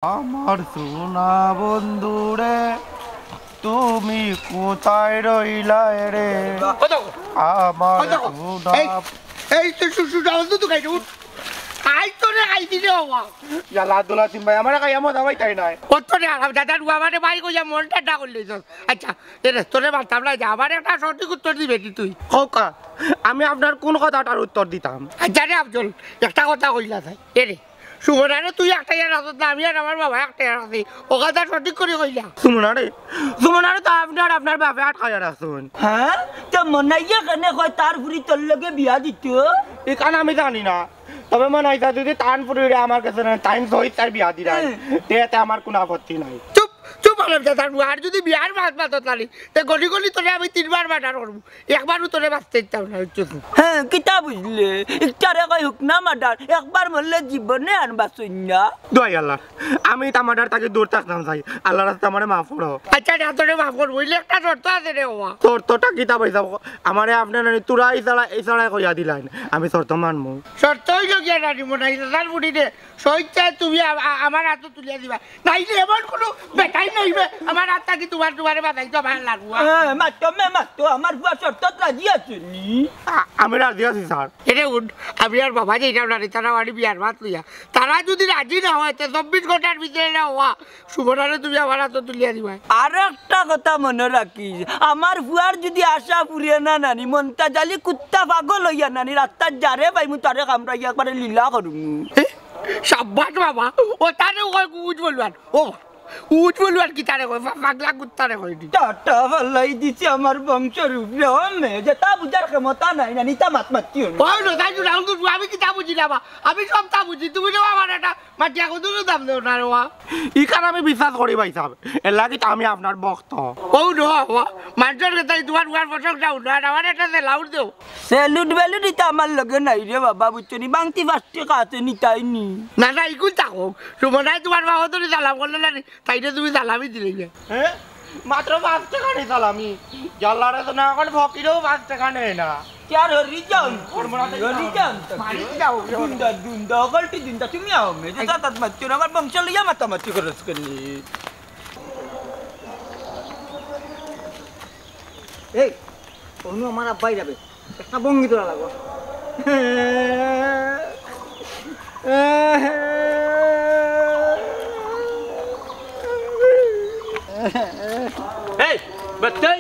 আমার সোনা বন্ধুরে তুমি কোথায় রইলা রে আমার সোনা এই তো সুসুটা বন্ধু তো খাইছো আই তো রে আই দিলে বাবা ইয়ালা দোলা সিম ভাই আমারে কাই আমো দাবাই তাই নাই কত রে আরাম দাদা আমারে ভাই কইয়া মনটা ডা করলি আচ্ছা এ রেস্টুরেন্টে বাতাম না যা আমার একটা সঠিক উত্তর দিবে তুই কোকা আমি আপনার কোন কথাটার উত্তর দিতাম আচ্ছা রে আফজল একটা কথা কইলা তাই এ রে সুমনারে তুই একটা ইয়ার আসত না আমি আর আমার বাবা একটা ইয়ার আছি ও কথা সঠিক করে কইলা সুমনারে তো আপনার বাপে আটকায় রাখুন হ্যাঁ তো মনাইয়া কেনে কয় তার বুড়ি তোর লগে বিয়া দিত এখানে আমি জানি না তবে মনে হয় যদি তানপুরে আমার কাছে টাইম সহিত তার বিয়া দিলাই এতে আমার কোনো আপত্তি নাই চুপ চুপ আলাম দাদা আর যদি বিয়ার ভাত ভাতত নালি তে গলি গলি তোরে আমি 3বার মার্ডার করবো একবারও তোরে বাঁচতে ইচ্ছা না হচ্ছে হ্যাঁ কিতা বুঝলে একটারে কয় হুক না মার্ডার একবার মরলে জীবনে আনবা সৈন্যা দোয়াই আল্লাহ আমি তামাডার তাকে দূর থাকতাম চাই আল্লাহ রাস্তা আমারে মাফ করো আচ্ছা রে তোরে মাফ করবো বইলে একটা শর্ত আছে রে বাবা শর্তটা কিতা পাইছা আমারে আপনার তোরা এই ছাড়া কইয়া দিলেন আমি শর্ত মানবো শর্ত হইল কি না দিব নাই দাদার বুড়ি রে সইচ্ছায় তুমি আমার হাত তুলিয়া দিবা নাইলে এমন কোনো বেটাই নাইবে আমার হাত থাকি তোমারে বাঁধাইতে ভালো লাগবো হ্যাঁ মাতো আমার বুয়া শর্ত রাজি আছে নি আমি রাজি আছি স্যার এটা উঠ আমি আর বাবা যেটা না তারা বাড়ি বিয়ার ভাত লইয়া তারা যদি রাজি না হয় 24 ঘন্টার ভিতরে না হওয়া সুবর্ণারে তুমি আমার হাত তুলিয়া দিবা আর একটা কথা মনে রাখিস আমার বুয়ার যদি আশা পুরিয়ে না নানি মনটা জালি কুত্তা পাগল হইয়া নানি রাস্তার যারে পাইমু তারে কামড়াইয়া একবারে লীলা করমু সাব্বাস বাবা ও তারে কয় উঠ বলবান ও উঠ বলবান কি তারে কয় পাগলা কুত্তারে কয় টাটা ভালাই দিছে আমার বংশের উপরে হমে যেটা বুঝার ক্ষমতা নাই নানি তা মাতমাতি হল ওই না তাই না আমি কি তা বুঝি না আমি সব তা বুঝি তুমি না আমার এটা মাটিয়া কতগুলো দাম দেও না রে ইখানে আমি বিশ্বাস করি ভাই সাহেব এর লাগি তো আমি আপনার ভক্ত ও না মানুষের তাই তোমার উয়ার বছর যাও না আমার একটা লাউড দেও সেলুট বেলুট ইতা আমার লগে নাই রে বাবা বুঝছনি বাংতি 5 টাকা আছে নি তাই নি না না ইকুল থাকো সুমনাই তোমার বাবা তো সালাম করলে না তাইটা তুমি সালামই দিলে হ্যাঁ মাত্র 5 টাকা নেই সালামি জাল্লারে তো না এখন ফকিরেও 5 টাকা নেই না চার হরিজন দুন্দা গলটি দিনটা তুমি আও মে যেটা তাত মাত্র আমার বংশ লইয়া মাতামাতি খরচ করলি এই অনু আমার আব্বাই যাবে একটা বঙ্গি তোলা লাগো এই বাচ্চাই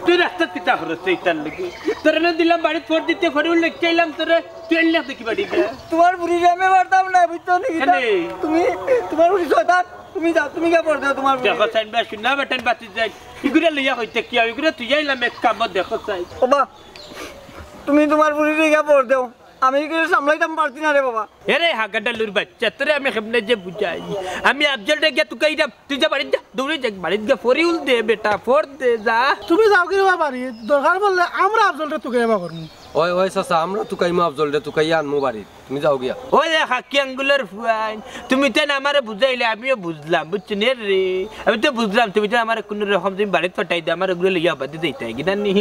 তুই রাস্তা পিতা খরচ এইটার নাকি তোর না দিলাম বাড়ি ফোর দিতে ফরিউল লিখতে এলাম তোরে তুই এলাম দেখি বাড়ি তোমার বুড়ি আমি পারতাম না বুঝছো নাকি তুমি তোমার বুড়ি শয়তান তুমি যাও তুমি কে পড় দাও তোমার দেখো সাইন বা শুনা বেটান বাতি যাই ইগুরা লইয়া হইতে কি ইগুরা তুই যাইলাম এক কাম দেখো সাই বাবা তুমি তোমার বুড়ি কে পড় দাও আমি কি সামলাইতাম পারছি না রে বাবা এরে হাগাটা লুর বাচ্চা তোরে আমি কেমনে যে বুঝাই আমি আফজলটা গিয়া তুই কইরা তুই যা বাড়ি যা দৌড়ে যা বাড়ি গিয়া ফরিউল দে বেটা ফোর দে যা তুমি যাও কি রে বাড়ি দরকার পড়লে আমরা আফজলটা তুকে যাবা করমু ওই ওই চাচা আমরা তুকাইমু আফজলটা তুকাইয়া আনমু বাড়ি তুমি যাও গিয়া ওই হাকি আঙ্গুলের ফুয়াইন তুমি তো আমারে বুঝাইলে আমিও বুঝলাম বুঝছেন রে আমি তো বুঝলাম তুমি তো আমার কোন রকম তুমি বাড়িতে ফাটাই দে আমার ওগুলো লইয়া বাদি দিতে কিনা নি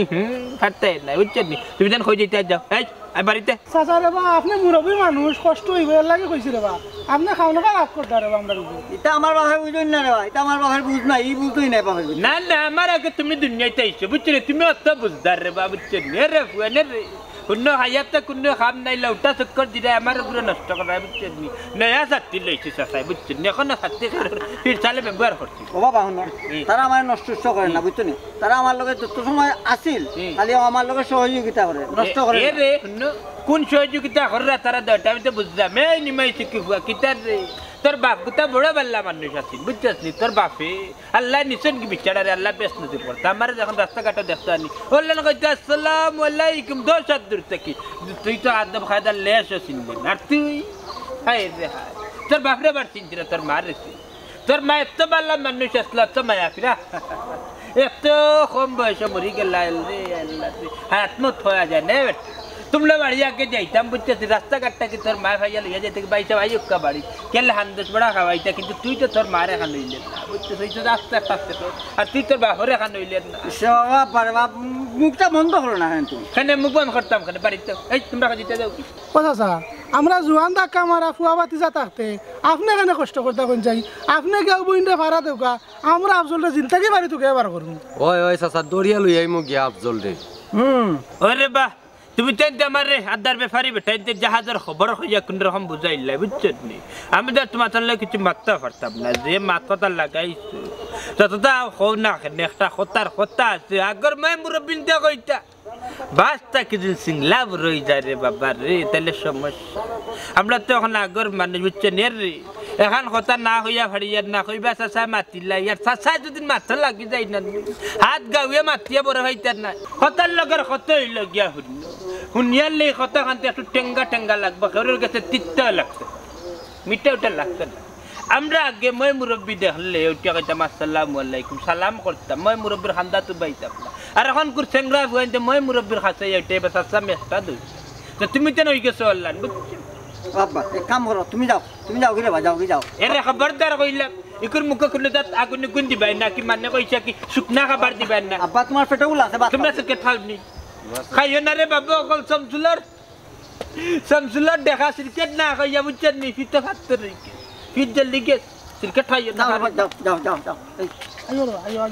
ফাটাই না বুঝছেন নি তুমি যেন কই যাইতে যাও এই বাড়িতে চাচা রে বা আপনি মুরব্বী মানুষ কষ্ট হইবে এর লাগে কইছি রে বা আপনি খাওনা কাজ করতে রে আমরা এটা আমার বাবা বুঝুন না রে ভাই এটা আমার বাবার বুঝ না এই বুঝতই না বাবা না না আমার আগে তুমি দুনিয়াতে আইছো বুঝছেন তুমি অত বুঝদার রে বাবা বুঝছেন রে ফুয়ান রে কোনো হায়াতে কোনো খাম নাই লউটা চক্কর দিলে আমার পুরো নষ্ট করা বুঝছেন নি নয়া জাতি লইছে চাচাই বুঝছেন এখন সাথে ফির চালে ব্যবহার করছি ও বাবা হন তারা আমার নষ্ট করে না বুঝছো নি তারা আমার লগে যত সময় আসিল খালি আমার লগে সহযোগিতা করে নষ্ট করে এ রে কোন সহযোগিতা করে তারা দটা আমি তো বুঝলাম এই নিমাই শিখি হুয়া কিতার রে তোর বাপ কুতা বড় বাল্লা মানুষ আছিস বুঝছিস নি তোর বাপে আল্লাহ নিছেন কি বিচারা রে আল্লাহ বেশ নদী পড়তা আমার যখন রাস্তাঘাটে দেখতে আনি বললেন কইতে আসসালামু আলাইকুম 10 হাত দূর থেকে তুই তো আদব খায়দার লেশ চিনলি আর তুই হায় রে হায় তোর বাপরে বার চিনতি না তোর মা রে তোর মা এত বাল্লা মানুষ আসলো তো মায়া ফিরা এত কম বয়সে মরি গেল রে আল্লাহ হাত মত হয়ে যায় না তোমরা বাড়ি আগে যাইতাম বুঝতেছি রাস্তাঘাটটা কি তোর মা খাইয়া লইয়া যাইতে বাইসা ভাই উক্কা বাড়ি কেলে হান্দস বড়া খাওয়াইতা কিন্তু তুই তো তোর মার এখান হইলেন না বুঝতেছ এই তো রাস্তা থাকতে তো আর তুই তোর বাপর এখান হইলেন না মুখটা বন্ধ করো না কিন্তু খানে মুখ বন্ধ করতাম খানে বাড়িতে এই তোমরা কাজিতে যাও কি কথা স্যার আমরা জোয়ান ধাক্কা মারা ফুয়া বাতিজা থাকতে আপনি এখানে কষ্ট করতে কোন চাই আপনি কেউ বইনটা ভাড়া দেওকা আমরা আফজলটা জিন্তাকে বাড়ি তোকে এবার করুন ওই চাচা দরিয়া লই আইমু গিয়া আফজল রে ওরে বাহ তুমি তো আমার রে আদার ব্যাপারই বেটা এতে জাহাজের খবর হইয়া কোন রকম বুঝাইলাই বুঝছেন নি আমি তো তোমার তাহলে কিছু মারতে পারতাম না যে মাথাটা লাগাইছো ততটা হও না একটা কথা আছে আগর মাই মুরব্বিন দিয়ে কইতা বাসটা কিছু সিংলাভ রই যায় রে বাবা রে তাহলে সমস্যা আমরা তো এখন আগর মানুষ বুঝছেন রে এখন কথা না হইয়া ফাড়িয়া না কইবা চাচা মাতিলাই আর চাচা যদি মাথা লাগি যায় না হাত গাউয়ে মাতিয়া বড় হইতার না কথার লগের কথা হইল গিয়া শুনল শুনিয়ার লেগে কথা খানতে একটু টেঙ্গা লাগবে কেউর কাছে তিত্তা লাগছে মিঠা ওটা লাগছে না আমরা আগে মই মুরব্বী দেখলে ওটা কইতাম আসসালামু আলাইকুম সালাম করতাম মই মুরব্বীর খান্দা তো বাইতাম না আর এখন কুর চেংরা বুঝাইতে মই মুরব্বীর কাছে ওইটা এবার চাচা মেস্তা দুই তো তুমি তো নই গেছো আল্লাহ বুঝছো বাবা এক কাম করো তুমি যাও কি রে যাও কি যাও এরে খবরদার কইলাম ইকুর মুখ খুলে দাঁত আগুন গুন দিবাই না কি মানে কইছা কি শুকনা খাবার দিবেন না আব্বা তোমার পেটে উল আছে বাস তোমরা সকে খাওনি খাইও না রে বাবা অকল শামসুলার দেখা ক্রিকেট না খাইয়া বুঝছেন নি ফিতে খাতে রইকে ফিট জলদি গেছ ক্রিকেট খাইও না যাও আইও